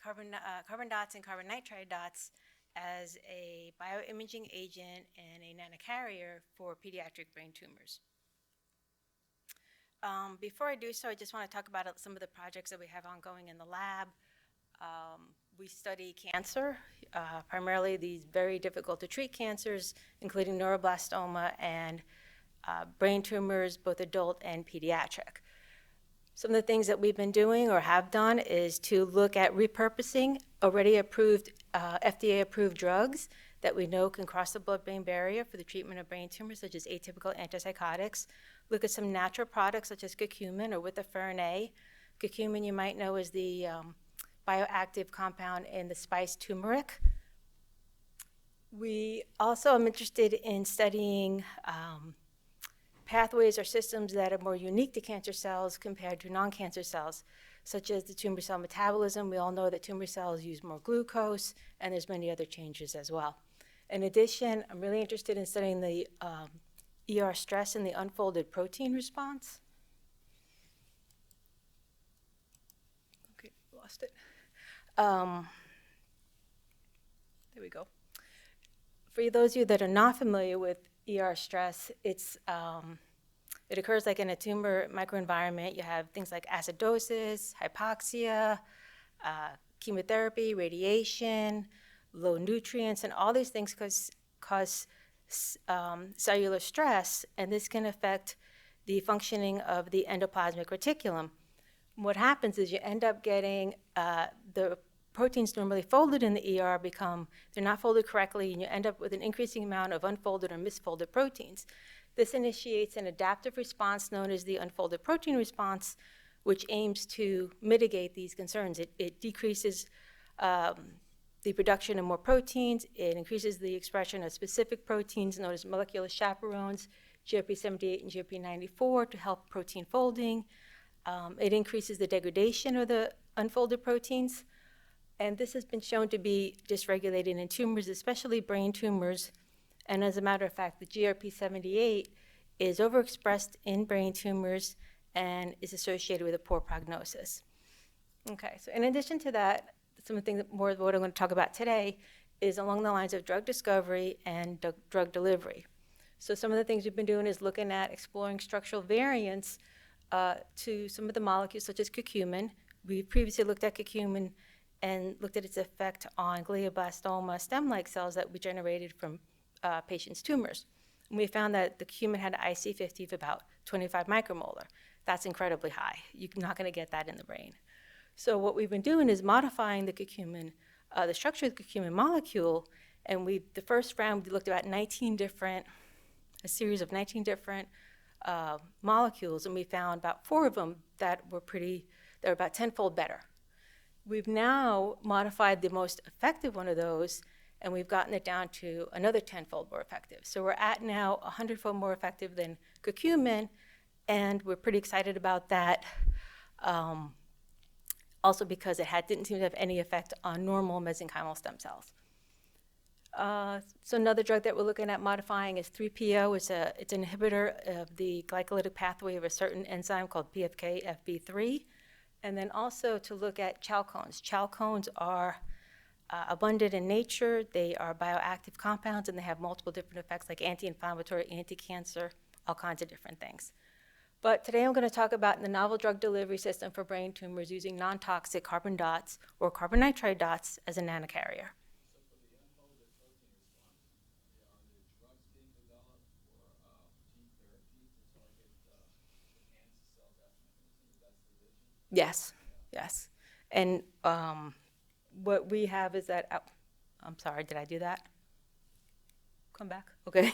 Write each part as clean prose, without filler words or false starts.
carbon dots and carbon nitride dots as a bioimaging agent and a nanocarrier for pediatric brain tumors. Before I do so, I just want to talk about some of the projects that we have ongoing in the lab. We study cancer, primarily these very difficult to treat cancers, including neuroblastoma and brain tumors, both adult and pediatric. Some of the things that we've been doing or have done is to look at repurposing already approved, FDA-approved drugs that we know can cross the blood-brain barrier for the treatment of brain tumors, such as atypical antipsychotics. Look at some natural products, such as curcumin or withaferin A. Curcumin, you might know, is the bioactive compound in the spice turmeric. We also am interested in studying pathways or systems that are more unique to cancer cells compared to non-cancer cells, such as the tumor cell metabolism. We all know that tumor cells use more glucose, and there's many other changes as well. In addition, I'm really interested in studying the ER stress and the unfolded protein response. Okay, lost it. There we go. For those of you that are not familiar with ER stress, it occurs like in a tumor microenvironment. You have things like acidosis, hypoxia, chemotherapy, radiation, low nutrients, and all these things cause cellular stress, and this can affect the functioning of the endoplasmic reticulum. What happens is you end up getting the proteins normally folded in the ER they're not folded correctly, and you end up with an increasing amount of unfolded or misfolded proteins. This initiates an adaptive response known as the unfolded protein response, which aims to mitigate these concerns. It decreases the production of more proteins. It increases the expression of specific proteins known as molecular chaperones, GRP78 and GRP94, to help protein folding. It increases the degradation of the unfolded proteins. And this has been shown to be dysregulated in tumors, especially brain tumors. And as a matter of fact, the GRP78 is overexpressed in brain tumors and is associated with a poor prognosis. Okay, so in addition to that, some of the things more of what I'm going to talk about today is along the lines of drug discovery and drug delivery. So some of the things we've been doing is looking at exploring structural variants to some of the molecules, such as curcumin. We previously looked at curcumin and looked at its effect on glioblastoma stem-like cells that we generated from patients' tumors. And we found that the curcumin had an IC50 of about 25 micromolar. That's incredibly high. You're not going to get that in the brain. So what we've been doing is modifying the curcumin, the structure of the curcumin molecule, and the first round we looked at a series of 19 different molecules, and we found about 4 of them that were about 10-fold better. We've now modified the most effective one of those, and we've gotten it down to another 10-fold more effective. So we're at now 100-fold more effective than curcumin, and we're pretty excited about that. Also because it didn't seem to have any effect on normal mesenchymal stem cells. So another drug that we're looking at modifying is 3PO. It's an inhibitor of the glycolytic pathway of a certain enzyme called PFK-FB3. And then also to look at chalcones. Chalcones are abundant in nature. They are bioactive compounds, and they have multiple different effects like anti-inflammatory, anti-cancer, all kinds of different things. But today I'm going to talk about the novel drug delivery system for brain tumors using non-toxic carbon dots or carbon nitride dots as a nanocarrier. So for the unfolded protein response, are there drugs being developed for gene therapy to target enhance cell death mechanism? That's the vision? Yes, yes. And what we have is that, I'm sorry, did I do that? Come back, okay.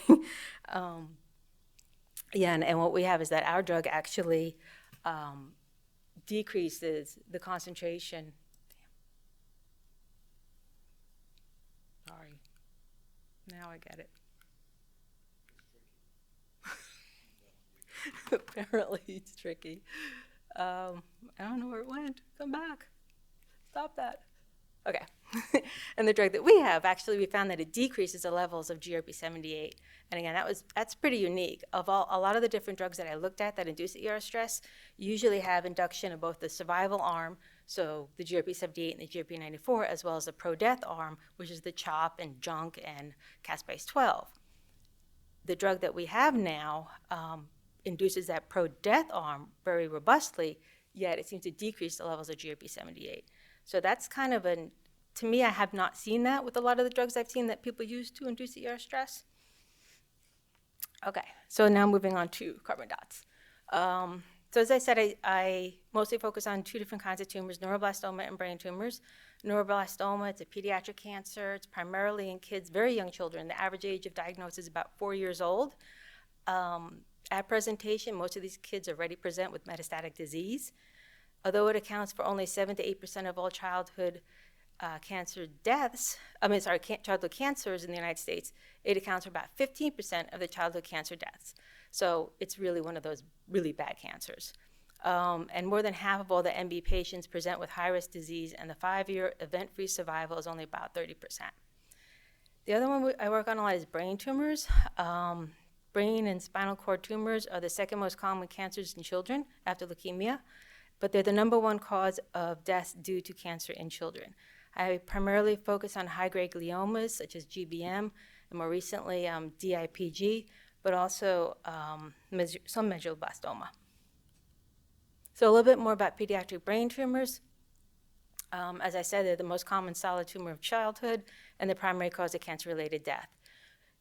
Yeah, and what we have is that our drug actually decreases the concentration. Sorry, now I get it. Apparently it's tricky. I don't know where it went. Come back. Stop that. Okay. And the drug that we have, actually, we found that it decreases the levels of GRP78. And again, that's pretty unique. A lot of the different drugs that I looked at that induce ER stress usually have induction of both the survival arm, So the GRP78 and the GRP94, as well as the pro-death arm, which is the CHOP and JUNK and caspase-12. The drug that we have now induces that pro-death arm very robustly, yet it seems to decrease the levels of GRP78. So that's kind of to me, I have not seen that with a lot of the drugs I've seen that people use to induce ER stress. Okay, so now moving on to carbon dots. So as I said, I mostly focus on two different kinds of tumors, neuroblastoma and brain tumors. Neuroblastoma, it's a pediatric cancer. It's primarily in kids, very young children. The average age of diagnosis is about 4 years old. At presentation, most of these kids already present with metastatic disease. Although it accounts for only 7 to 8% of all childhood cancer deaths, childhood cancers in the United States, it accounts for about 15% of the childhood cancer deaths. So it's really one of those really bad cancers. And more than half of all the MB patients present with high-risk disease, and the 5-year event-free survival is only about 30%. The other one I work on a lot is brain tumors. Brain and spinal cord tumors are the second most common cancers in children after leukemia, but they're the #1 cause of deaths due to cancer in children. I primarily focus on high-grade gliomas such as GBM, and more recently DIPG, but also some medulloblastoma. So a little bit more about pediatric brain tumors. As I said, they're the most common solid tumor of childhood and the primary cause of cancer-related death.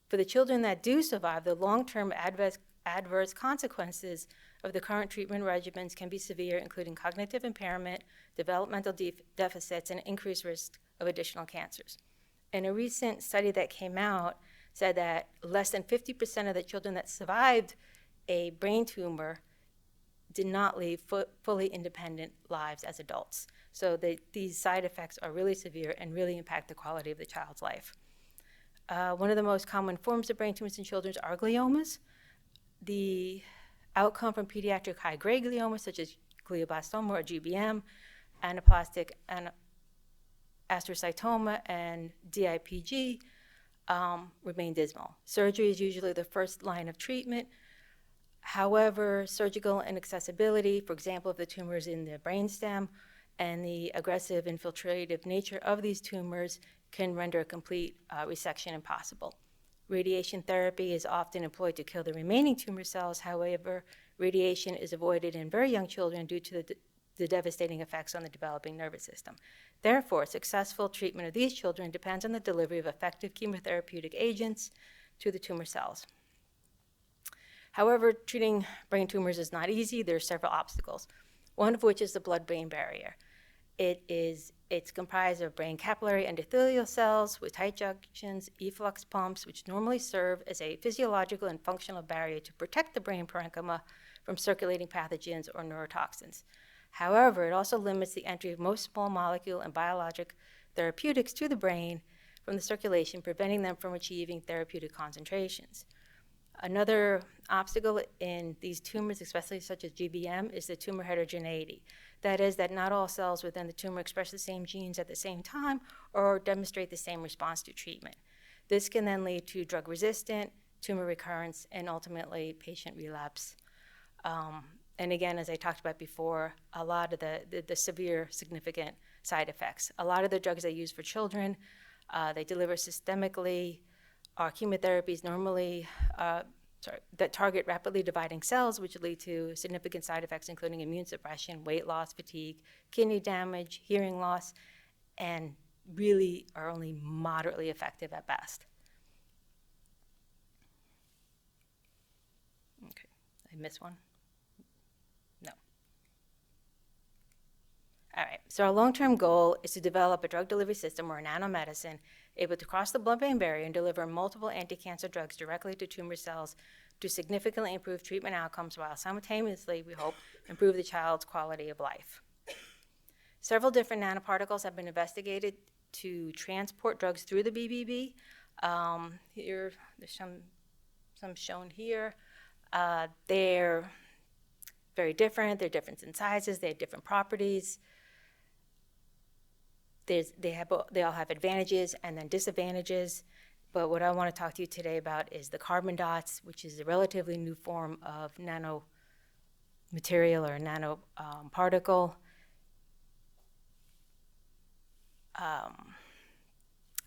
For the children that do survive, the long-term adverse consequences of the current treatment regimens can be severe, including cognitive impairment, developmental deficits, and increased risk of additional cancers. And a recent study that came out said that less than 50% of the children that survived a brain tumor did not lead fully independent lives as adults. So these side effects are really severe and really impact the quality of the child's life. One of the most common forms of brain tumors in children are gliomas. The outcome from pediatric high-grade gliomas, such as glioblastoma or GBM, anaplastic astrocytoma, and DIPG, remain dismal. Surgery is usually the first line of treatment. However, surgical inaccessibility, for example, if the tumor is in the brainstem, and the aggressive infiltrative nature of these tumors can render a complete resection impossible. Radiation therapy is often employed to kill the remaining tumor cells. However, radiation is avoided in very young children due to the devastating effects on the developing nervous system. Therefore, successful treatment of these children depends on the delivery of effective chemotherapeutic agents to the tumor cells. However, treating brain tumors is not easy. There are several obstacles, one of which is the blood-brain barrier. It's comprised of brain capillary endothelial cells with tight junctions, efflux pumps, which normally serve as a physiological and functional barrier to protect the brain parenchyma from circulating pathogens or neurotoxins. However, it also limits the entry of most small molecule and biologic therapeutics to the brain from the circulation, preventing them from achieving therapeutic concentrations. Another obstacle in these tumors, especially such as GBM, is the tumor heterogeneity. That is, that not all cells within the tumor express the same genes at the same time or demonstrate the same response to treatment. This can then lead to drug resistant, tumor recurrence, and ultimately patient relapse. And again, as I talked about before, a lot of the severe significant side effects. A lot of the drugs they use for children, they deliver systemically. Our chemotherapies normally that target rapidly dividing cells, which lead to significant side effects, including immune suppression, weight loss, fatigue, kidney damage, hearing loss, and really are only moderately effective at best. Okay, I missed one? No. All right, so our long-term goal is to develop a drug delivery system or a nanomedicine able to cross the blood-brain barrier and deliver multiple anti-cancer drugs directly to tumor cells to significantly improve treatment outcomes while simultaneously, we hope, improve the child's quality of life. Several different nanoparticles have been investigated to transport drugs through the BBB. Here, there's some shown here. They're very different. They're different in sizes. They have different properties. They all have advantages and then disadvantages, but what I want to talk to you today about is the carbon dots, which is a relatively new form of nanomaterial or nanoparticle.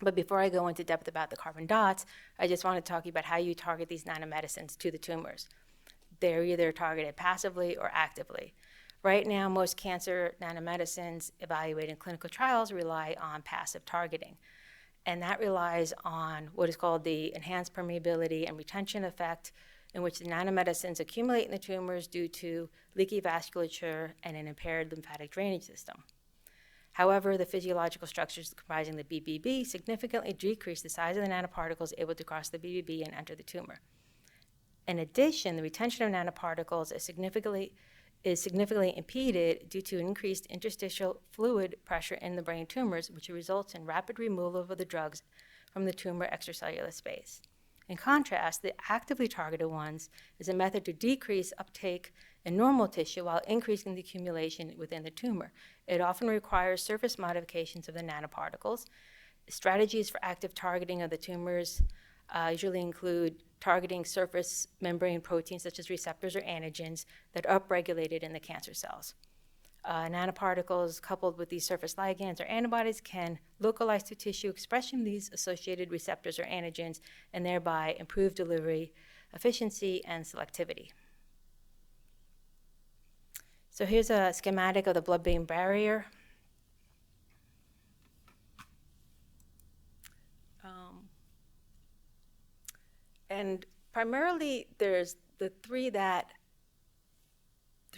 But before I go into depth about the carbon dots, I just want to talk about how you target these nanomedicines to the tumors. They're either targeted passively or actively. Right now, most cancer nanomedicines evaluated in clinical trials rely on passive targeting. And that relies on what is called the enhanced permeability and retention effect, in which the nanomedicines accumulate in the tumors due to leaky vasculature and an impaired lymphatic drainage system. However, the physiological structures comprising the BBB significantly decrease the size of the nanoparticles able to cross the BBB and enter the tumor. In addition, the retention of nanoparticles is significantly impeded due to increased interstitial fluid pressure in the brain tumors, which results in rapid removal of the drugs from the tumor extracellular space. In contrast, the actively targeted ones is a method to decrease uptake in normal tissue while increasing the accumulation within the tumor. It often requires surface modifications of the nanoparticles. Strategies for active targeting of the tumors usually include targeting surface membrane proteins such as receptors or antigens that are upregulated in the cancer cells. Nanoparticles coupled with these surface ligands or antibodies can localize to tissue expression of these associated receptors or antigens and thereby improve delivery efficiency and selectivity. So here's a schematic of the blood-brain barrier. And primarily there's the three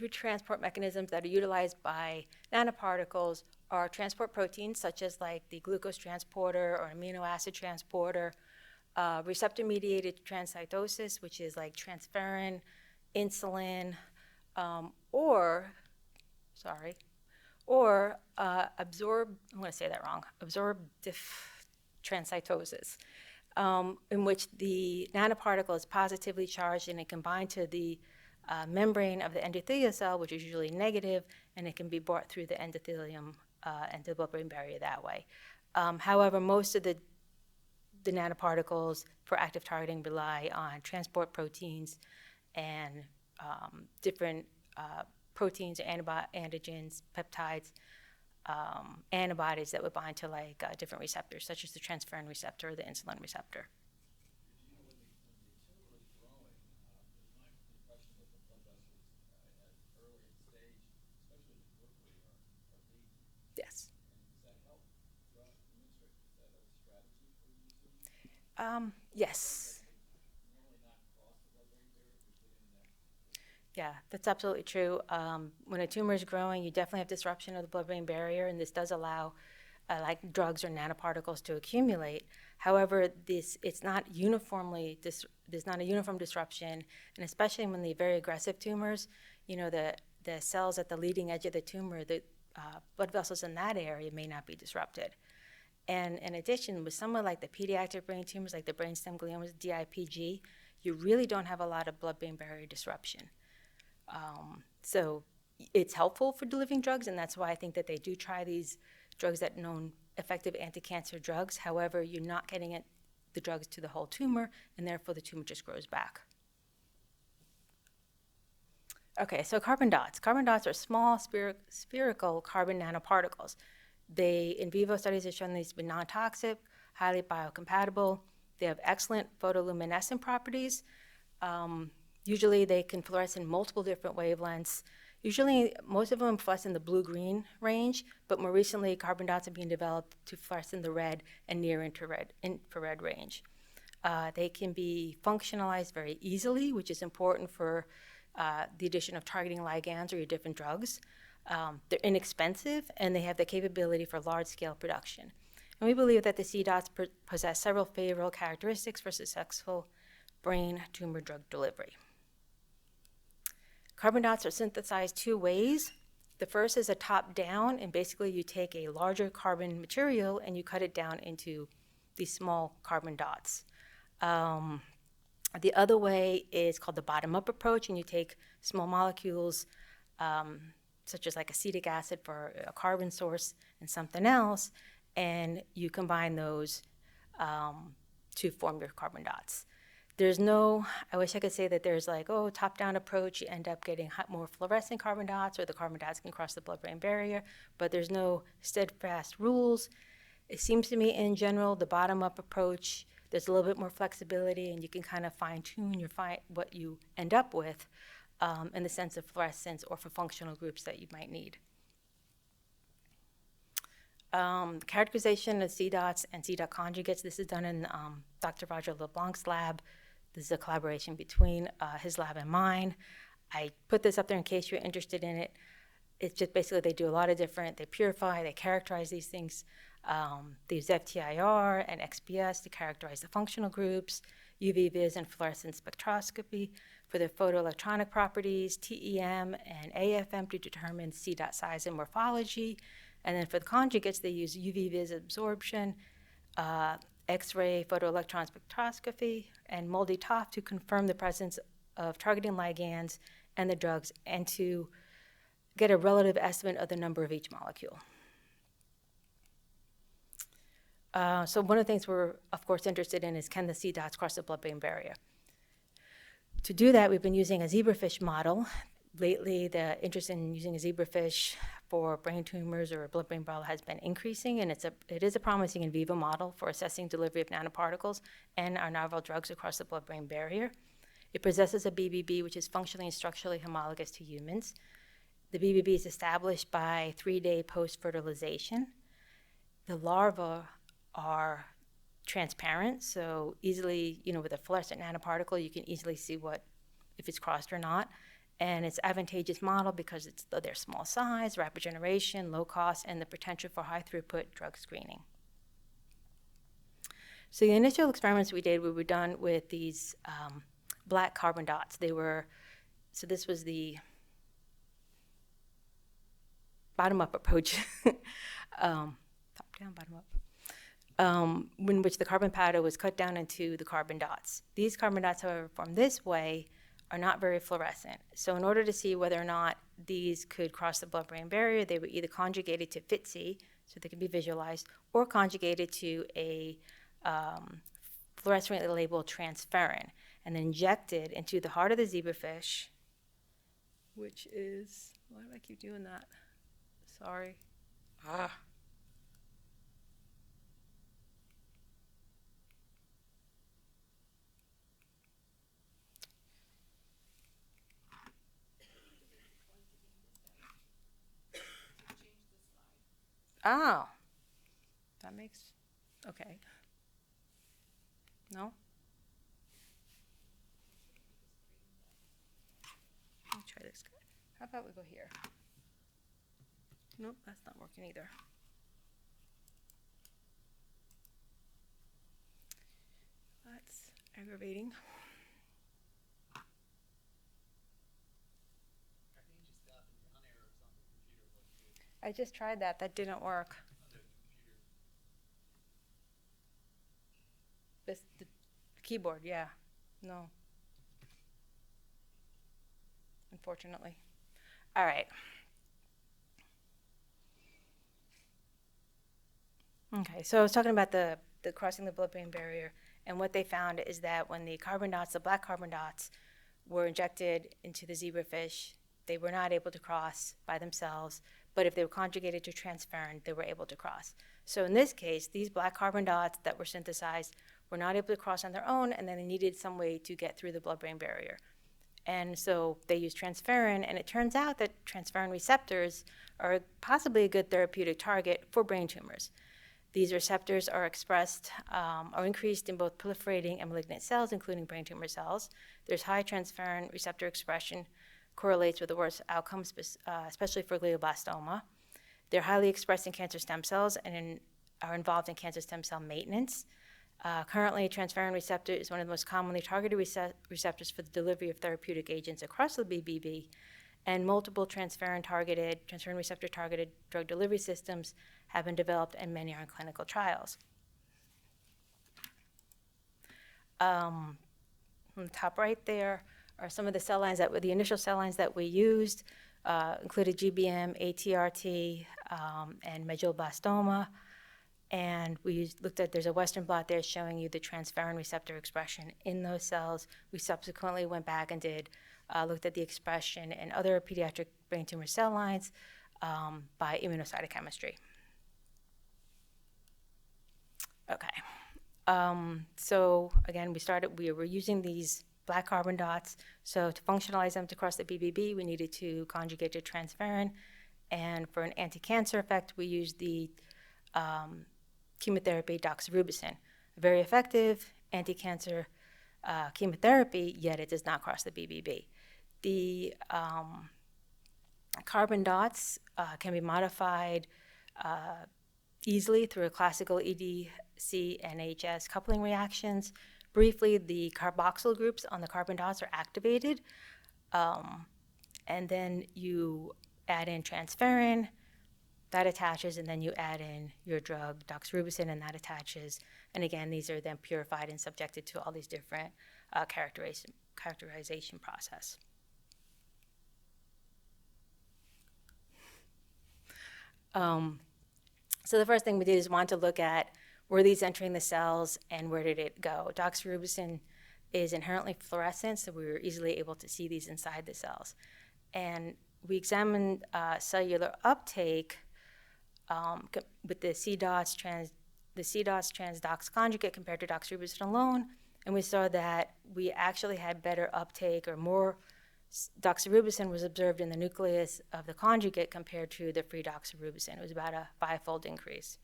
transport mechanisms that are utilized by nanoparticles are transport proteins, such as like the glucose transporter or amino acid transporter, receptor-mediated transcytosis, which is like transferrin, insulin, or absorptive transcytosis, in which the nanoparticle is positively charged and it can bind to the membrane of the endothelial cell, which is usually negative, and it can be brought through the endothelium and the blood-brain barrier that way. However, most of the nanoparticles for active targeting rely on transport proteins and different proteins, antigens, peptides, antibodies that would bind to like different receptors, such as the transferrin receptor or the insulin receptor. Yes. Yes. Yeah, that's absolutely true. When a tumor is growing, you definitely have disruption of the blood-brain barrier, and this does allow like drugs or nanoparticles to accumulate. However, it's not uniformly, there's not a uniform disruption, and especially when the very aggressive tumors, the cells at the leading edge of the tumor, the blood vessels in that area may not be disrupted. And in addition, with someone like the pediatric brain tumors, like the brainstem gliomas, DIPG, you really don't have a lot of blood-brain barrier disruption. So it's helpful for delivering drugs, and that's why I think that they do try these drugs that are known effective anti-cancer drugs. However, you're not getting the drugs to the whole tumor, and therefore the tumor just grows back. Okay, so carbon dots. Carbon dots are small spherical carbon nanoparticles. In vivo studies have shown these to be non-toxic, highly biocompatible. They have excellent photoluminescent properties. Usually they can fluoresce in multiple different wavelengths. Usually most of them fluoresce in the blue-green range, but more recently carbon dots are being developed to fluoresce in the red and near infrared range. They can be functionalized very easily, which is important for the addition of targeting ligands or your different drugs. They're inexpensive, and they have the capability for large-scale production. And we believe that the C dots possess several favorable characteristics for successful brain tumor drug delivery. Carbon dots are synthesized two ways. The first is a top-down, and basically you take a larger carbon material and you cut it down into these small carbon dots. The other way is called the bottom-up approach, and you take small molecules, such as like acetic acid for a carbon source and something else, and you combine those to form your carbon dots. I wish I could say that there's like, top-down approach, you end up getting more fluorescent carbon dots, or the carbon dots can cross the blood-brain barrier, but there's no steadfast rules. It seems to me, in general, the bottom-up approach, there's a little bit more flexibility, and you can kind of fine-tune what you end up with in the sense of fluorescence or for functional groups that you might need. Characterization of C dots and C dot conjugates. This is done in Dr. Roger LeBlanc's lab. This is a collaboration between his lab and mine. I put this up there in case you're interested in it. It's just basically they do a lot of different, they purify, they characterize these things. They use FTIR and XPS to characterize the functional groups, UV vis and fluorescence spectroscopy for their photoelectronic properties, TEM and AFM to determine C dot size and morphology. And then for the conjugates, they use UV vis absorption, X-ray photoelectron spectroscopy, and MALDI-TOF to confirm the presence of targeting ligands and the drugs, and to get a relative estimate of the number of each molecule. So one of the things we're, of course, interested in is, can the C dots cross the blood-brain barrier? To do that, we've been using a zebrafish model. Lately, the interest in using a zebrafish for brain tumors or blood-brain barrier has been increasing, and it is a promising in vivo model for assessing delivery of nanoparticles and our novel drugs across the blood-brain barrier. It possesses a BBB, which is functionally and structurally homologous to humans. The BBB is established by 3-day post-fertilization. The larvae are transparent, so easily, with a fluorescent nanoparticle, you can easily see if it's crossed or not. And it's advantageous model because it's their small size, rapid generation, low cost, and the potential for high throughput drug screening. So the initial experiments we did, we were done with these black carbon dots. So this was the bottom-up approach, top down, bottom up. In which the carbon powder was cut down into the carbon dots. These carbon dots, however, formed this way, are not very fluorescent. So in order to see whether or not these could cross the blood-brain barrier, they were either conjugated to FITC, so they could be visualized, or conjugated to a fluorescently labeled transferrin, and then injected into the heart of the zebrafish, which is, why do I keep doing that? Sorry. Oh, that makes, okay. No? Let me try this. How about we go here? Nope, that's not working either. That's aggravating. I just tried that. That didn't work. The keyboard, yeah. No. Unfortunately. All right. Okay, so I was talking about the crossing the blood-brain barrier, and what they found is that when the carbon dots, the black carbon dots, were injected into the zebrafish, they were not able to cross by themselves, but if they were conjugated to transferrin, they were able to cross. So in this case, these black carbon dots that were synthesized were not able to cross on their own, and then they needed some way to get through the blood-brain barrier. And so they used transferrin, and it turns out that transferrin receptors are possibly a good therapeutic target for brain tumors. These receptors are expressed or increased in both proliferating and malignant cells, including brain tumor cells. There's high transferrin receptor expression, correlates with the worst outcomes, especially for glioblastoma. They're highly expressed in cancer stem cells and are involved in cancer stem cell maintenance. Currently, transferrin receptor is one of the most commonly targeted receptors for the delivery of therapeutic agents across the BBB, and multiple transferrin receptor targeted drug delivery systems have been developed, and many are in clinical trials. On the top right there are some of the cell lines the initial cell lines that we used, included GBM, ATRT, and medulloblastoma. And we looked at, there's a Western blot there showing you the transferrin receptor expression in those cells. We subsequently went back and looked at the expression in other pediatric brain tumor cell lines by immunocytochemistry. Okay. So again, we were using these black carbon dots. So to functionalize them to cross the BBB, we needed to conjugate to transferrin. And for an anti-cancer effect, we used the chemotherapy doxorubicin. Very effective anti-cancer chemotherapy, yet it does not cross the BBB. The carbon dots can be modified easily through a classical EDC and HS coupling reactions. Briefly, the carboxyl groups on the carbon dots are activated, and then you add in transferrin, that attaches, and then you add in your drug doxorubicin, and that attaches. And again, these are then purified and subjected to all these different characterization process. So the first thing we did is want to look at, were these entering the cells and where did it go? Doxorubicin is inherently fluorescent, so we were easily able to see these inside the cells. And we examined cellular uptake with the C Dots-Trans-Dox conjugate compared to doxorubicin alone, and we saw that we actually had better uptake, or more doxorubicin was observed in the nucleus of the conjugate compared to the free doxorubicin. It was about a 5-fold increase.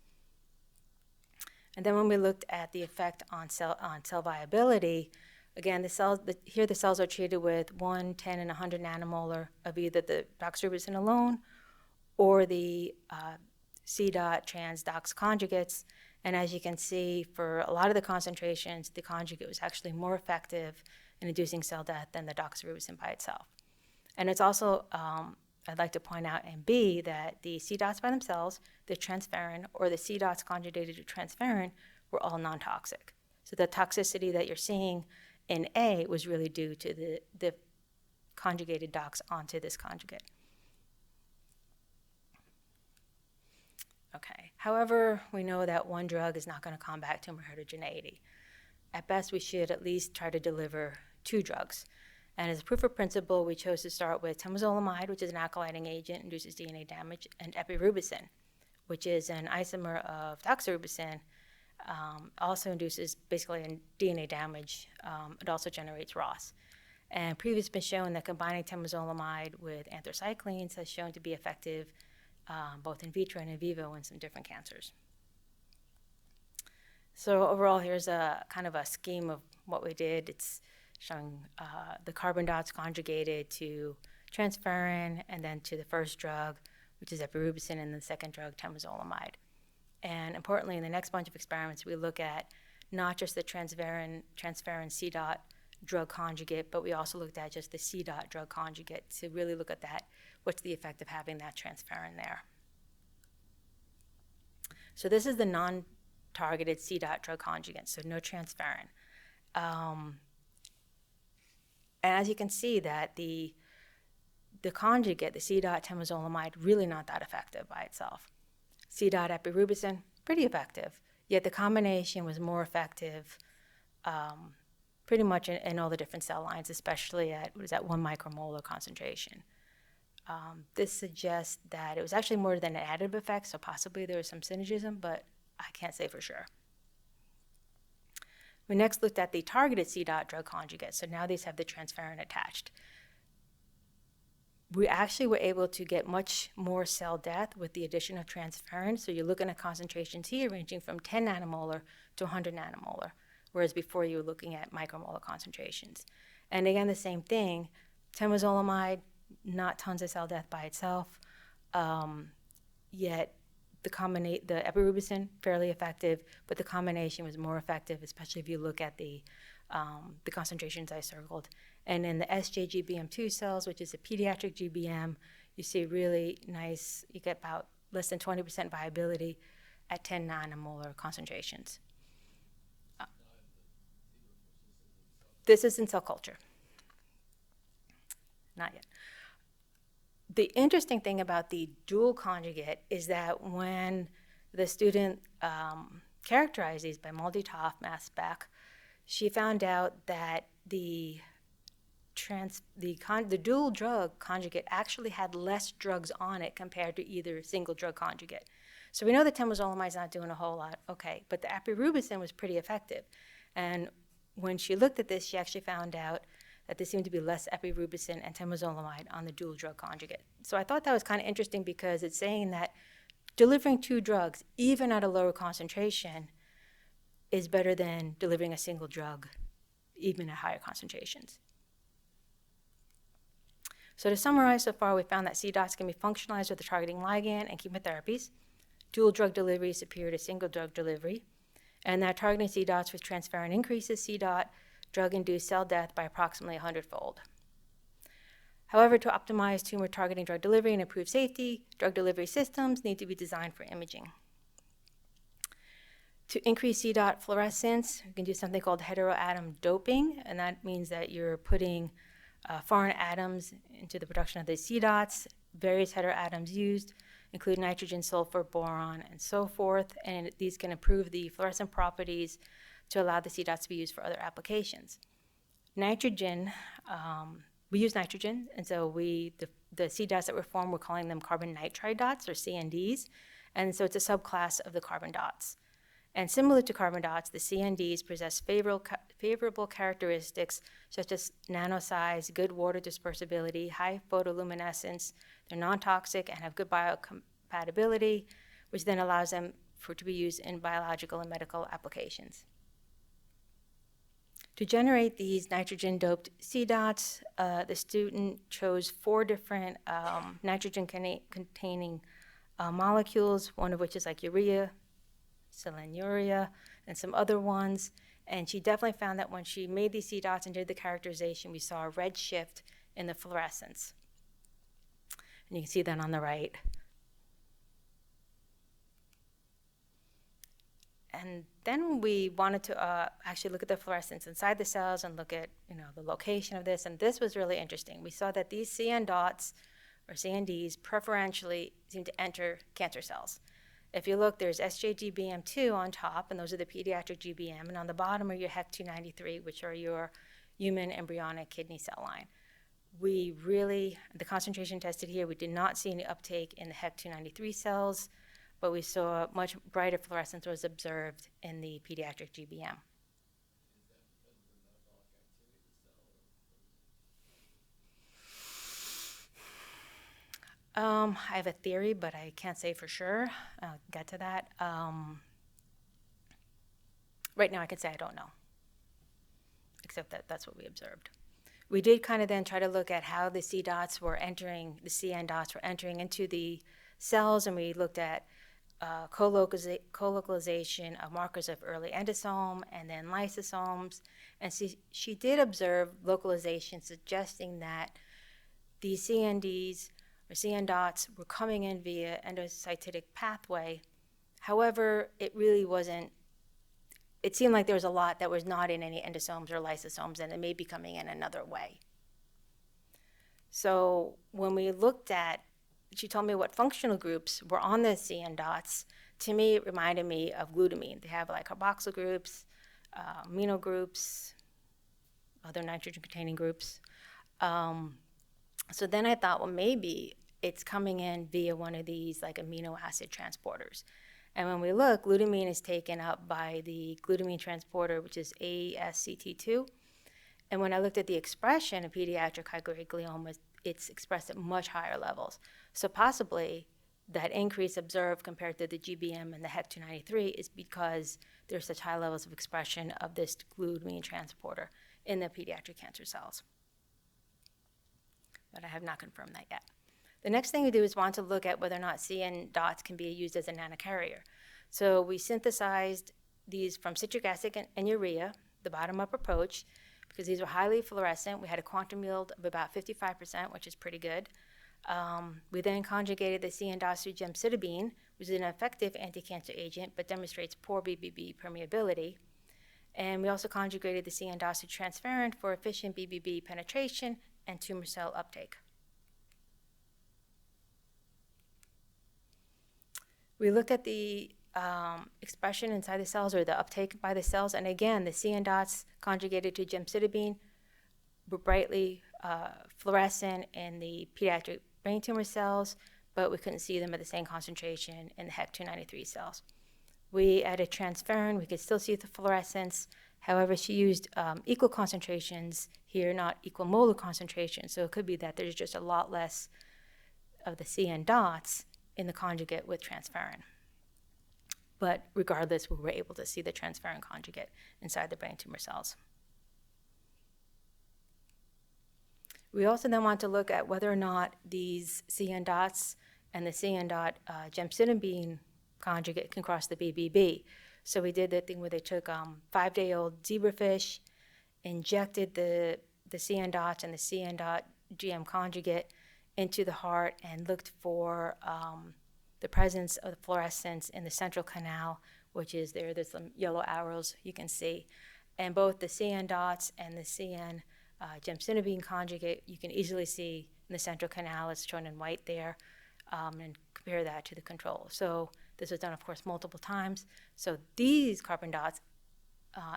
And then when we looked at the effect on cell viability, again, here the cells are treated with 1, 10, and 100 nanomolar of either the doxorubicin alone or the C Dots-Trans-Dox conjugates. And as you can see, for a lot of the concentrations, the conjugate was actually more effective in inducing cell death than the doxorubicin by itself. And it's also, I'd like to point out in B that the C dots by themselves, the transferrin, or the C dots conjugated to transferrin were all non-toxic. So the toxicity that you're seeing in A was really due to the conjugated dox onto this conjugate. Okay. However, we know that one drug is not going to combat tumor heterogeneity. At best, we should at least try to deliver 2 drugs. And as a proof of principle, we chose to start with temozolomide, which is an alkylating agent, induces DNA damage, and epirubicin, which is an isomer of doxorubicin, also induces basically DNA damage. It also generates ROS. And previously been shown that combining temozolomide with anthracyclines has shown to be effective both in vitro and in vivo in some different cancers. So overall, here's a kind of a scheme of what we did. It's showing the carbon dots conjugated to transferrin and then to the first drug, which is epirubicin, and the second drug, temozolomide. And importantly, in the next bunch of experiments, we look at not just the transferrin C dot drug conjugate, but we also looked at just the C dot drug conjugate to really look at that. What's the effect of having that transferrin there? So this is the non-targeted C dot drug conjugate, so no transferrin. And as you can see that the conjugate, the C dot temozolomide, really not that effective by itself. C dot epirubicin, pretty effective, yet the combination was more effective pretty much in all the different cell lines, especially at 1 micromolar concentration. This suggests that it was actually more than an additive effect, so possibly there was some synergism, but I can't say for sure. We next looked at the targeted C dot drug conjugate, so now these have the transferrin attached. We actually were able to get much more cell death with the addition of transferrin, so you're looking at concentrations here ranging from 10 nanomolar to 100 nanomolar, whereas before you were looking at micromolar concentrations. And again, the same thing, temozolomide, not tons of cell death by itself, yet the epirubicin, fairly effective, but the combination was more effective, especially if you look at the concentrations I circled. And in the SJGBM2 cells, which is a pediatric GBM, you see really nice, you get about less than 20% viability at 10 nanomolar concentrations. This is in cell culture. Not yet. The interesting thing about the dual conjugate is that when the student characterized these by MALDI-TOF mass spec, she found out that the dual drug conjugate actually had less drugs on it compared to either single drug conjugate. So we know the temozolomide not doing a whole lot, okay, but the apirubicin was pretty effective. And when she looked at this, she actually found out that there seemed to be less apirubicin and temozolomide on the dual drug conjugate. So I thought that was kind of interesting because it's saying that delivering two drugs, even at a lower concentration, is better than delivering a single drug, even at higher concentrations. So to summarize, so far we found that C dots can be functionalized with the targeting ligand and chemotherapies. Dual drug delivery is superior to single drug delivery, and that targeting C dots with transferrin increases C dot drug-induced cell death by approximately 100-fold. However, to optimize tumor targeting drug delivery and improve safety, drug delivery systems need to be designed for imaging. To increase C dot fluorescence, you can do something called heteroatom doping, and that means that you're putting foreign atoms into the production of the C dots. Various heteroatoms used include nitrogen, sulfur, boron, and so forth, and these can improve the fluorescent properties to allow the C dots to be used for other applications. Nitrogen, we use nitrogen, and so the C dots that were formed, we're calling them carbon nitride dots, or CNDs, and so it's a subclass of the carbon dots. And similar to carbon dots, the CNDs possess favorable characteristics such as nano size, good water dispersibility, high photoluminescence. They're non-toxic and have good biocompatibility, which then allows them to be used in biological and medical applications. To generate these nitrogen-doped C dots, the student chose 4 different nitrogen-containing molecules, one of which is like urea, selenuria, and some other ones. And she definitely found that when she made these C dots and did the characterization, we saw a red shift in the fluorescence. And you can see that on the right. And then we wanted to actually look at the fluorescence inside the cells and look at the location of this. And this was really interesting. We saw that these CN dots, or CNDs, preferentially seem to enter cancer cells. If you look, there's SJGBM2 on top, and those are the pediatric GBM, and on the bottom are your HEC293, which are your human embryonic kidney cell line. The concentration tested here, we did not see any uptake in the HEC293 cells, but we saw much brighter fluorescence was observed in the pediatric GBM. I have a theory, but I can't say for sure. I'll get to that. Right now I can say I don't know, except that that's what we observed. We did kind of then try to look at how the C dots were entering, the CN dots were entering into the cells, and we looked at co-localization of markers of early endosome and then lysosomes. And she did observe localization suggesting that these CNDs or CN dots were coming in via endocytic pathway. However, it really wasn't, it seemed like there was a lot that was not in any endosomes or lysosomes, and it may be coming in another way. So when we looked at, she told me what functional groups were on the CN dots. To me, it reminded me of glutamine. They have like carboxyl groups, amino groups, other nitrogen-containing groups. So then I thought, well, maybe it's coming in via one of these like amino acid transporters. And when we look, glutamine is taken up by the glutamine transporter, which is ASCT2. And when I looked at the expression of pediatric high-grade gliomas, it's expressed at much higher levels. So possibly that increase observed compared to the GBM and the HEC293 is because there's such high levels of expression of this glutamine transporter in the pediatric cancer cells. But I have not confirmed that yet. The next thing we do is want to look at whether or not CN dots can be used as a nanocarrier. So we synthesized these from citric acid and urea, the bottom-up approach, because these were highly fluorescent. We had a quantum yield of about 55%, which is pretty good. We then conjugated the CN dots through gemcitabine, which is an effective anti-cancer agent, but demonstrates poor BBB permeability. And we also conjugated the CN dots through transferrin for efficient BBB penetration and tumor cell uptake. We looked at the expression inside the cells, or the uptake by the cells, and again, the CN dots conjugated to gemcitabine were brightly fluorescent in the pediatric brain tumor cells, but we couldn't see them at the same concentration in the HEC-293 cells. We added transferrin, we could still see the fluorescence. However, she used equal concentrations here, not equal molar concentrations. So it could be that there's just a lot less of the CN dots in the conjugate with transferrin. But regardless, we were able to see the transferrin conjugate inside the brain tumor cells. We also then want to look at whether or not these CN dots and the CN dot gemcitabine conjugate can cross the BBB. So we did the thing where they took 5-day-old zebrafish, injected the CN dots and the CN dot GM conjugate into the heart and looked for the presence of the fluorescence in the central canal, which is there. There's some yellow arrows you can see. And both the CN dots and the CN gemcitabine conjugate, you can easily see in the central canal. It's shown in white there, and compare that to the control. So this was done, of course, multiple times. So these carbon dots,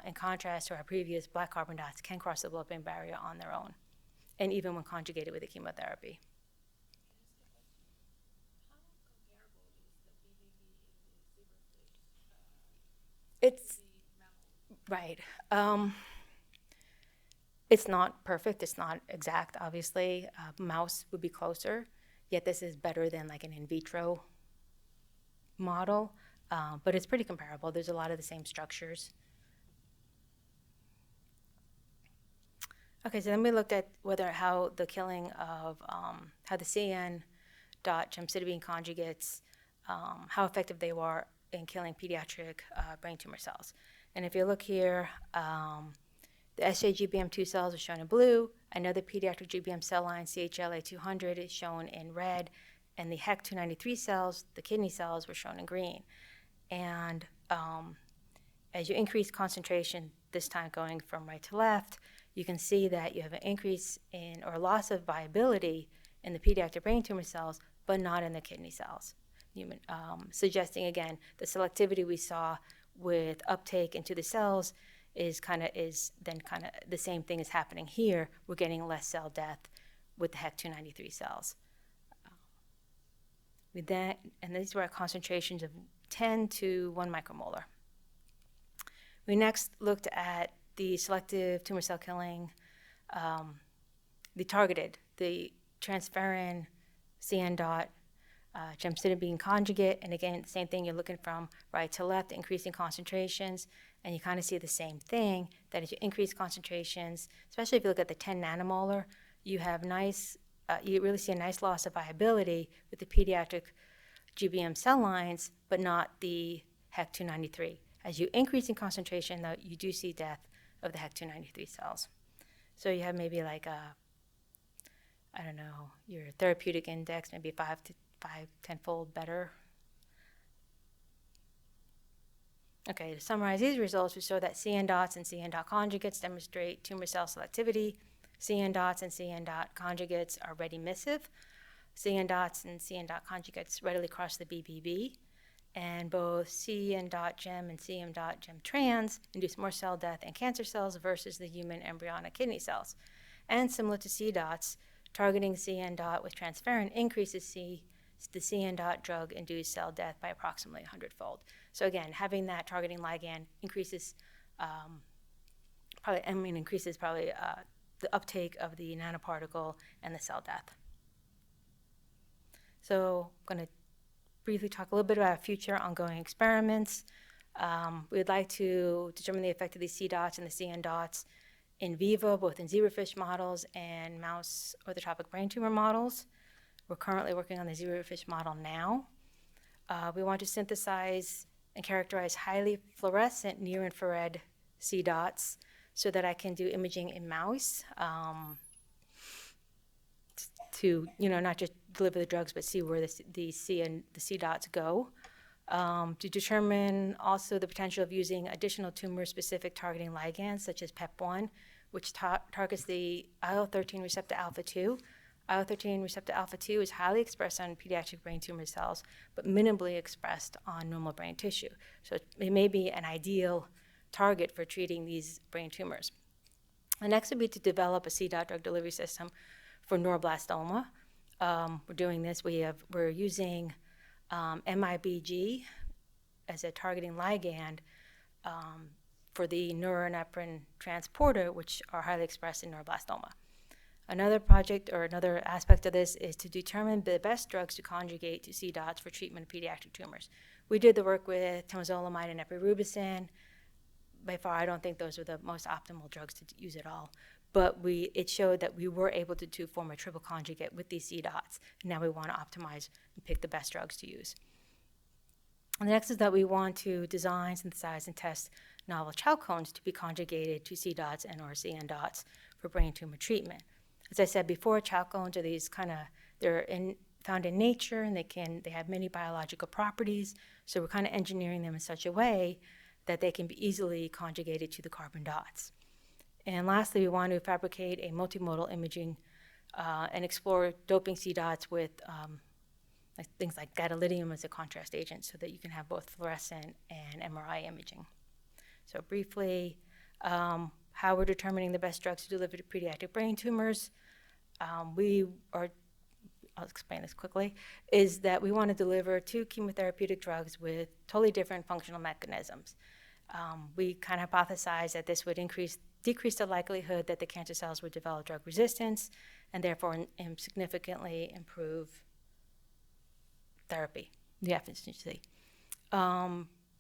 in contrast to our previous black carbon dots, can cross the blood-brain barrier on their own, and even when conjugated with a chemotherapy. It's right. It's not perfect. It's not exact, obviously. Mouse would be closer, yet this is better than like an in vitro model, but it's pretty comparable. There's a lot of the same structures. Okay, so then we looked at how the killing of how the CN dot gemcitabine conjugates, how effective they were in killing pediatric brain tumor cells. And if you look here, the SJGBM2 cells are shown in blue. I know the pediatric GBM cell line, CHLA200, is shown in red. And the HEC-293 cells, the kidney cells, were shown in green. And as you increase concentration, this time going from right to left, you can see that you have an increase in or loss of viability in the pediatric brain tumor cells, but not in the kidney cells, suggesting, again, the selectivity we saw with uptake into the cells is the same thing is happening here. We're getting less cell death with the HEC-293 cells. And these were at concentrations of 10 to 1 micromolar. We next looked at the selective tumor cell killing, the targeted, the transferrin CN dot gemcitabine conjugate. And again, same thing, you're looking from right to left, increasing concentrations, and you kind of see the same thing, that as you increase concentrations, especially if you look at the 10 nanomolar, you have you really see a nice loss of viability with the pediatric GBM cell lines, but not the HEC-293. As you increase in concentration, though, you do see death of the HEC-293 cells. So you have maybe like your therapeutic index, maybe 10-fold better. Okay, to summarize these results, we show that CN dots and CN dot conjugates demonstrate tumor cell selectivity. CN dots and CN dot conjugates are ready-missive. CN dots and CN dot conjugates readily cross the BBB. And both CN dot gem and CN dot gem trans induce more cell death in cancer cells versus the human embryonic kidney cells. And similar to C dots, targeting CN dot with transferrin increases the CN dot drug-induced cell death by approximately 100-fold. So again, having that targeting ligand increases the uptake of the nanoparticle and the cell death. So I'm going to briefly talk a little bit about future ongoing experiments. We'd like to determine the effect of these C dots and the CN dots in vivo, both in zebrafish models and mouse orthotropic brain tumor models. We're currently working on the zebrafish model now. We want to synthesize and characterize highly fluorescent near-infrared C dots so that I can do imaging in mouse to, not just deliver the drugs, but see where the C dots go. To determine also the potential of using additional tumor-specific targeting ligands, such as PEP1, which targets the IL-13 receptor alpha-2. IL-13 receptor alpha-2 is highly expressed on pediatric brain tumor cells, but minimally expressed on normal brain tissue. So it may be an ideal target for treating these brain tumors. The next would be to develop a C dot drug delivery system for neuroblastoma. we're doing this. We're using MIBG as a targeting ligand for the neuroenephrine transporter, which are highly expressed in neuroblastoma. Another project or another aspect of this is to determine the best drugs to conjugate to C dots for treatment of pediatric tumors. We did the work with temozolomide and epirubicin. By far, I don't think those are the most optimal drugs to use at all. But it showed that we were able to form a triple conjugate with these C dots. And now we want to optimize and pick the best drugs to use. And the next is that we want to design, synthesize, and test novel chalcones to be conjugated to C dots and or CN dots for brain tumor treatment. As I said before, chalcones are these found in nature, and they have many biological properties. So we're kind of engineering them in such a way that they can be easily conjugated to the carbon dots. And lastly, we want to fabricate a multimodal imaging and explore doping C dots with things like gadolinium as a contrast agent, so that you can have both fluorescent and MRI imaging. So briefly, how we're determining the best drugs to deliver to pediatric brain tumors. I'll explain this quickly, is that we want to deliver 2 chemotherapeutic drugs with totally different functional mechanisms. We kind of hypothesized that this would decrease the likelihood that the cancer cells would develop drug resistance and therefore significantly improve therapy, the efficiency.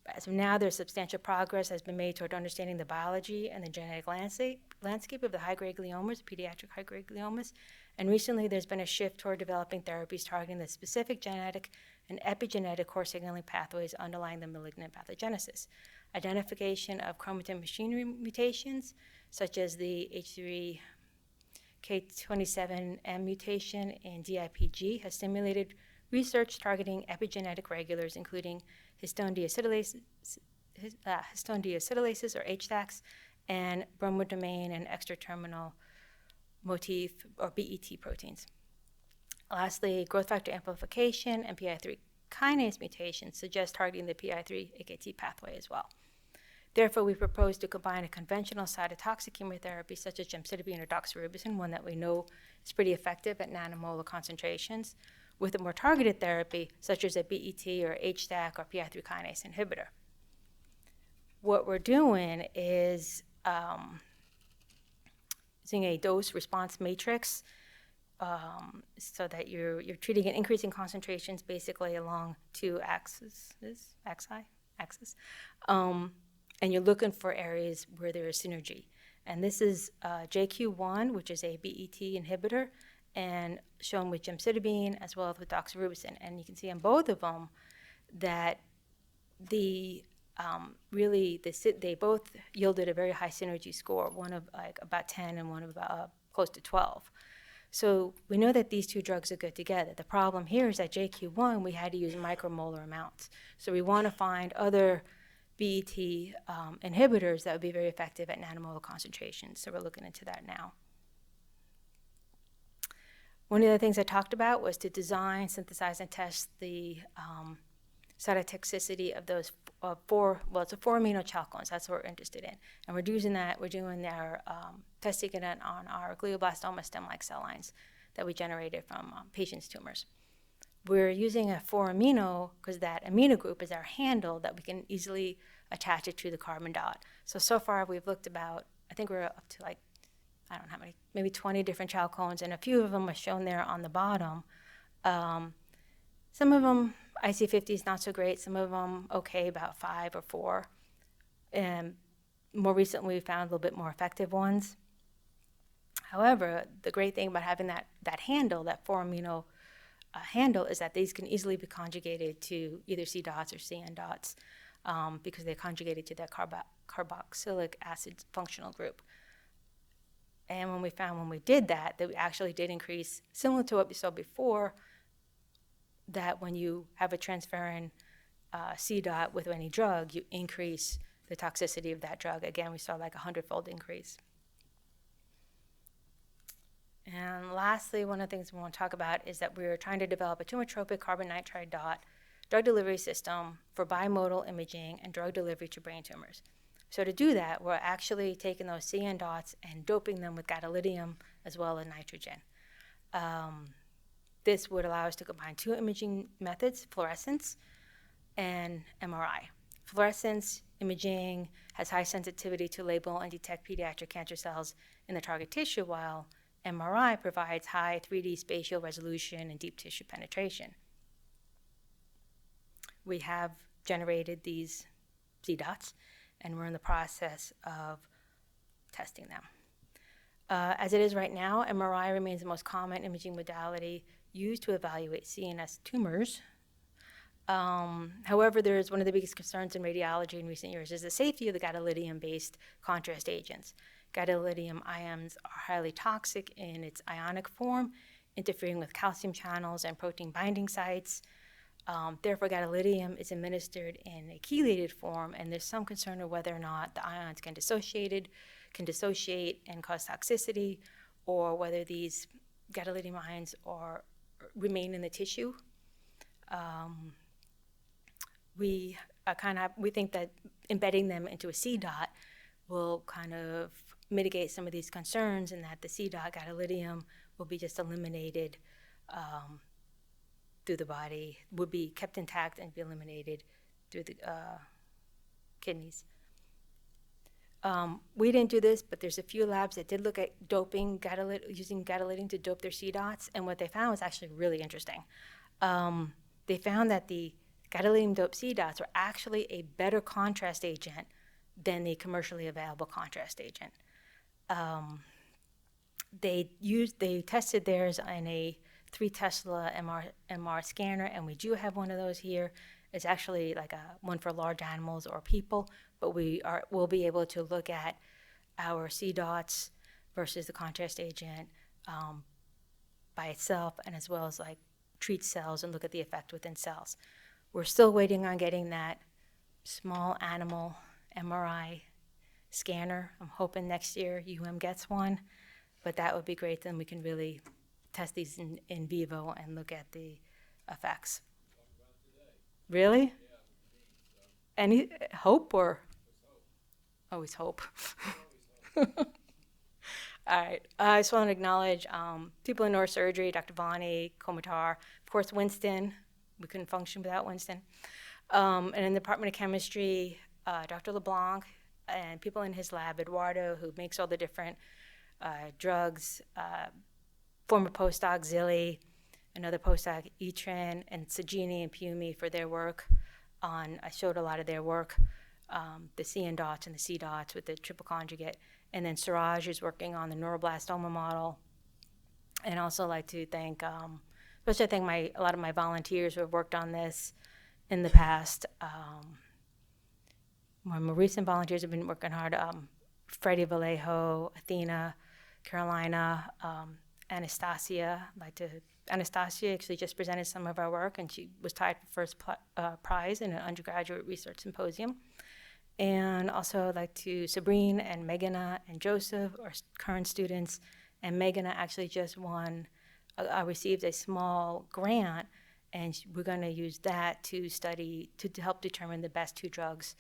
As of now, there's substantial progress has been made toward understanding the biology and the genetic landscape of the high-grade gliomas, pediatric high-grade gliomas. And recently, there's been a shift toward developing therapies targeting the specific genetic and epigenetic core signaling pathways underlying the malignant pathogenesis. Identification of chromatin machinery mutations, such as the H3K27M mutation in DIPG, has stimulated research targeting epigenetic regulars, including histone deacetylases, or HDACs, and bromodomain and extraterminal motif, or BET proteins. Lastly, growth factor amplification and PI3 kinase mutations suggest targeting the PI3-AKT pathway as well. Therefore, we propose to combine a conventional cytotoxic chemotherapy such as gemcitabine or doxorubicin, one that we know is pretty effective at nanomolar concentrations, with a more targeted therapy such as a BET or HDAC or PI3 kinase inhibitor. What we're doing is using a dose response matrix so that you're treating in increasing concentrations basically along 2 axes, and you're looking for areas where there is synergy. And this is JQ1, which is a BET inhibitor, and shown with gemcitabine as well as with doxorubicin. And you can see on both of them that they both yielded a very high synergy score, one of like about 10 and one of about close to 12. So we know that these 2 drugs are good together. The problem here is that JQ1, we had to use micromolar amounts. So we want to find other BET inhibitors that would be very effective at nanomolar concentrations. So we're looking into that now. One of the things I talked about was to design, synthesize, and test the cytotoxicity of those it's a 4 amino chalcones. That's what we're interested in. And we're doing our testing it on our glioblastoma stem-like cell lines that we generated from patients' tumors. We're using a 4 amino because that amino group is our handle that we can easily attach it to the carbon dot. So far we've looked about, I think we're up to like, I don't know how many, maybe 20 different chalcones, and a few of them are shown there on the bottom. Some of them, IC50 is not so great. Some of them, okay, about 5 or 4. And more recently, we found a little bit more effective ones. However, the great thing about having that handle, that 4 amino handle, is that these can easily be conjugated to either C dots or CN dots because they're conjugated to that carboxylic acid functional group. And when we did that we actually did increase, similar to what we saw before, that when you have a transferrin C dot with any drug, you increase the toxicity of that drug. Again, we saw like a 100-fold increase. And lastly, one of the things we want to talk about is that we're trying to develop a tumor-tropie carbon nitride dot drug delivery system for bimodal imaging and drug delivery to brain tumors. So to do that, we're actually taking those CN dots and doping them with gadolinium as well as nitrogen. this would allow us to combine two imaging methods, fluorescence and MRI. Fluorescence imaging has high sensitivity to label and detect pediatric cancer cells in the target tissue, while MRI provides high 3D spatial resolution and deep tissue penetration. We have generated these C dots, and we're in the process of testing them. As it is right now, MRI remains the most common imaging modality used to evaluate CNS tumors. However, there's one of the biggest concerns in radiology in recent years is the safety of the gadolinium-based contrast agents. Gadolinium ions are highly toxic in its ionic form, interfering with calcium channels and protein binding sites. Therefore, gadolinium is administered in a chelated form, and there's some concern of whether or not the ions can dissociate and cause toxicity, or whether these gadolinium ions remain in the tissue. We think that embedding them into a C dot will kind of mitigate some of these concerns, and that the C dot gadolinium will be just eliminated through the body, would be kept intact and be eliminated through the kidneys. We didn't do this, but there's a few labs that did look at doping using gadolinium to dope their C dots, and what they found was actually really interesting. They found that the gadolinium-doped C dots are actually a better contrast agent than the commercially available contrast agent. They tested theirs in a 3 Tesla MR scanner, and we do have one of those here. It's actually like one for large animals or people, but we'll be able to look at our C dots versus the contrast agent by itself, and as well as like treat cells and look at the effect within cells. We're still waiting on getting that small animal MRI scanner. I'm hoping next year gets one, but that would be great. Then we can really test these in vivo and look at the effects. Really? Yeah, Any hope or? Always hope. All right. I just want to acknowledge people in neurosurgery, Dr. Vani, Komatar, of course, Winston. We couldn't function without Winston. And in the Department of Chemistry, Dr. LeBlanc, and people in his lab, Eduardo, who makes all the different drugs, former postdoc Zilli, another postdoc Etrin, and Sagini and Piumi for their work I showed a lot of their work, the C dots and the C dots with the triple conjugate. And then Suraj is working on the neuroblastoma model. And also like to thank, especially I thank a lot of my volunteers who have worked on this in the past. My more recent volunteers have been working hard. Freddie Vallejo, Athena, Carolina, Anastasia. Anastasia actually just presented some of our work, and she was tied for first prize in an undergraduate research symposium. And also I'd like to Sabrine and Meghana and Joseph, our current students. And Meghana actually just received a small grant, and we're going to use that to study, to help determine the best 2 drugs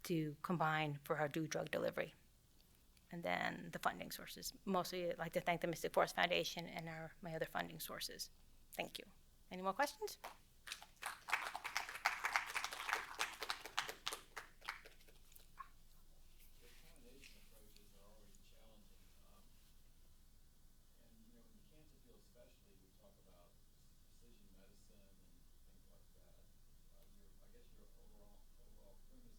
to combine for our drug delivery. And then the funding sources. Mostly I'd like to thank the Mystic Forest Foundation and my other funding sources. Thank you. Any more questions? the combination approaches are already challenging. And, in the cancer field especially, we talk about precision medicine and things like that. I guess your overall premise is that you have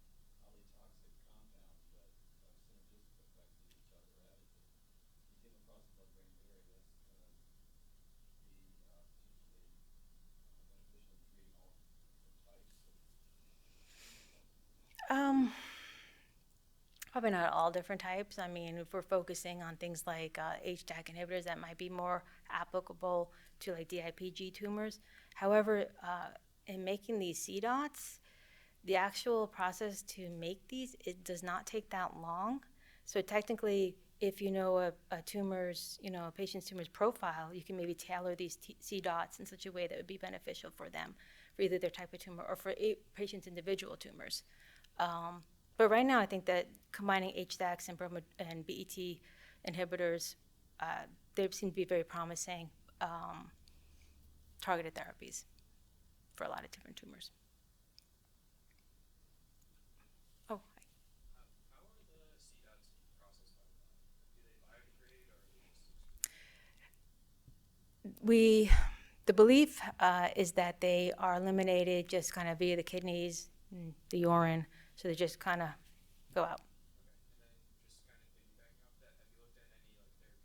2 highly toxic compounds that have synergistic effects with each other added. You came across the blood-brain barrier, that's going to be potentially beneficial in treating all different types of. Probably not all different types. I mean, if we're focusing on things like HDAC inhibitors, that might be more applicable to like DIPG tumors. However, in making these C dots, the actual process to make these, it does not take that long. So technically, if you know a patient's tumor's profile, you can maybe tailor these C dots in such a way that would be beneficial for them, for either their type of tumor or for a patient's individual tumors. But right now, I think that combining HDACs and BET inhibitors, they seem to be very promising targeted therapies for a lot of different tumors. Oh, hi. How are the C dots processed by the body? Do they biodegrade or are they just The belief is that they are eliminated just kind of via the kidneys, and the urine, so they just kind of go out. okay? And then just kind of piggybacking off that, have you looked at any like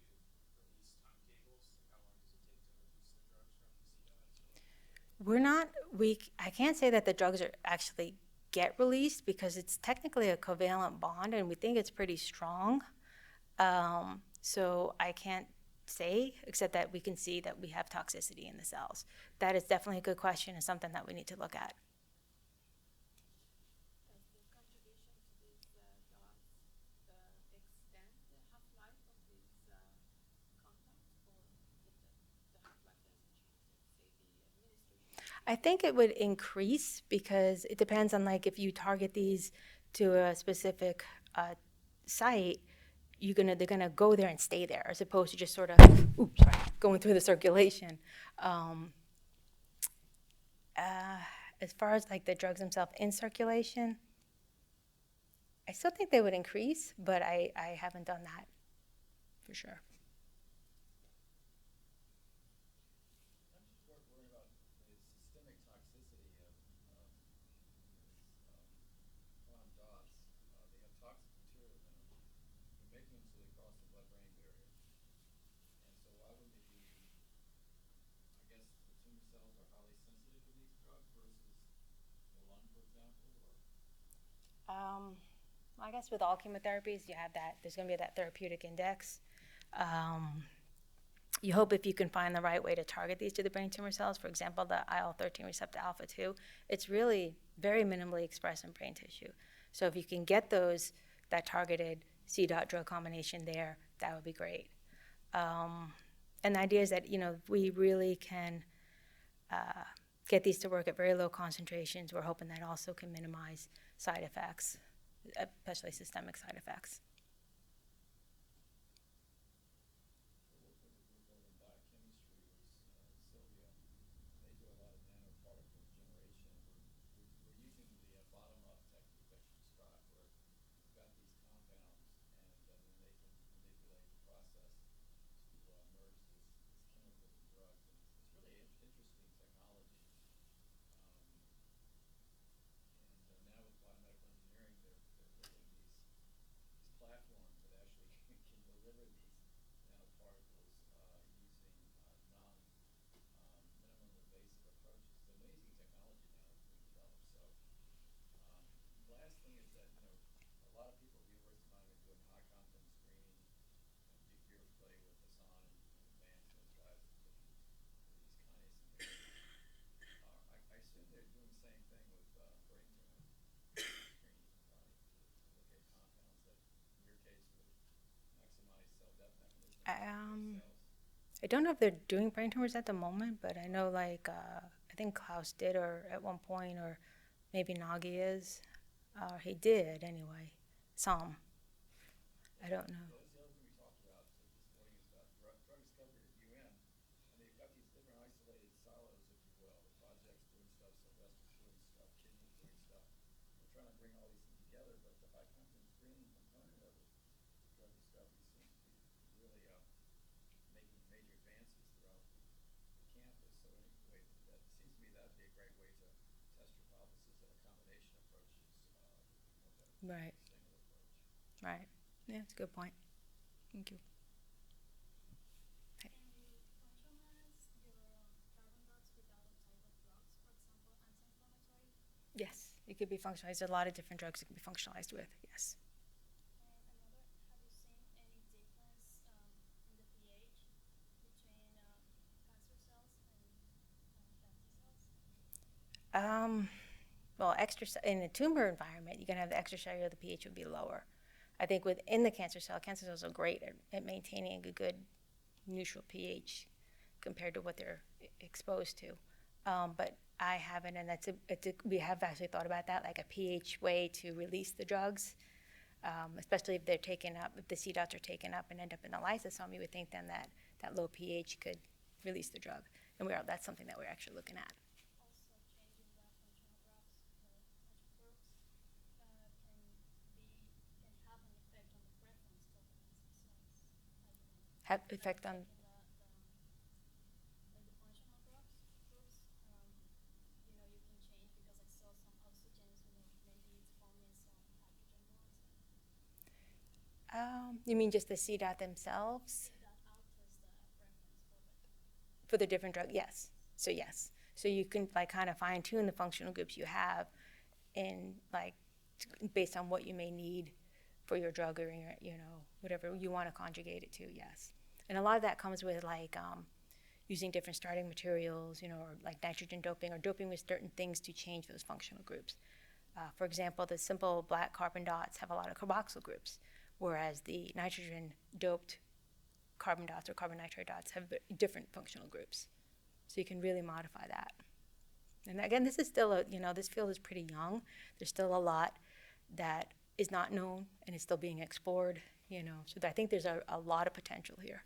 therapeutic release timetables? Like how long does it take to release the drugs from the C dots? I can't say that the drugs are actually get released because it's technically a covalent bond and we think it's pretty strong. So I can't say, except that we can see that we have toxicity in the cells. That is definitely a good question and something that we need to look at. Does the conjugation to these dots extend the half-life of these compounds, or the half-life doesn't change, say the administration? I think it would increase because it depends on like if you target these to a specific site, they're gonna go there and stay there as opposed to just sort of going through the circulation. As far as like the drugs themselves in circulation, I still think they would increase, but I haven't done that for sure. I'm just worried about the systemic toxicity of quantum dots. They have toxic material in them. You're making them so they cross the blood-brain barrier. And so why wouldn't it be, I guess the tumor cells are highly sensitive to these drugs versus the lung, for example, or? I guess with all chemotherapies, you have that. There's going to be that therapeutic index. You hope if you can find the right way to target these to the brain tumor cells, for example, the IL-13 receptor alpha 2, it's really very minimally expressed in brain tissue. So if you can get that targeted C-dot drug combination there, that would be great. And the idea is that, we really can get these to work at very low concentrations. We're hoping that also can minimize side effects, especially systemic side effects. Biochemistry was Sylvia. They do a lot of nanoparticle generation. We're using the bottom-up technique that you described, where you've got these compounds, and then they can manipulate the process to merge this chemical with drugs. And it's really interesting technology. And now with biomedical engineering, they're building these platforms that actually can deliver these nanoparticles using minimum invasive approaches. It's amazing technology now that's being developed. So the last thing is that, a lot of people at the University of Miami are doing high content screening. You're familiar with Hassan and Vance, those guys looking for these kinase inhibitors. I assume they're doing the same thing with brain tumor screening, right? To look at compounds that, in your case, would maximize cell death mechanisms. I don't know if they're doing brain tumors at the moment, but I know I think Klaus did, or at one point, or maybe Nagy is. He did anyway, some. I don't know. Well, that's the other thing we talked about this morning is about drug discovery at UM. And they've got these different isolated silos, if you will. The project's doing stuff, Sylvester's doing stuff, Kidney's doing stuff. We're trying to bring all these things together, but the high content screening component of it, drug discovery, seems to be really making major advances throughout the campus. So anyway, that seems to me that would be a great way to test your hypothesis that a combination approach is more beneficial than Right. a single approach. Right. Yeah, that's a good point. Thank you. Can you functionalize your carbon dots without a type of drugs, for example, anti-inflammatory? Yes, it could be functionalized. There's a lot of different drugs it can be functionalized with, yes. And another, have you seen any difference in the pH between cancer cells and healthy cells? Well, in a tumor environment, you're going to have the extracellular, the pH would be lower. I think within the cancer cells are great at maintaining a good neutral pH compared to what they're exposed to. But I haven't, and we have actually thought about that, like a pH way to release the drugs, especially if they're taken up, if the C dots are taken up and end up in the lysosome, you would think then that that low pH could release the drug. And that's something that we're actually looking at. Also, changing the functional groups, can have an effect on the preference for the cancer cells. Have effect on, Like the functional groups, you can change because I saw some oxygens, maybe it's forming some hydrogen bonds. you mean just the C dot themselves? That alters the preference For the different drug, yes. So yes. So you can like kind of fine tune the functional groups you have and like based on what you may need for your drug or your, whatever you want to conjugate it to, yes. And a lot of that comes with like using different starting materials, or like nitrogen doping or doping with certain things to change those functional groups. For example, the simple black carbon dots have a lot of carboxyl groups, whereas the nitrogen doped carbon dots or carbon nitride dots have different functional groups. So you can really modify that. And again, this is still this field is pretty young. There's still a lot that is not known and is still being explored, So I think there's a lot of potential here.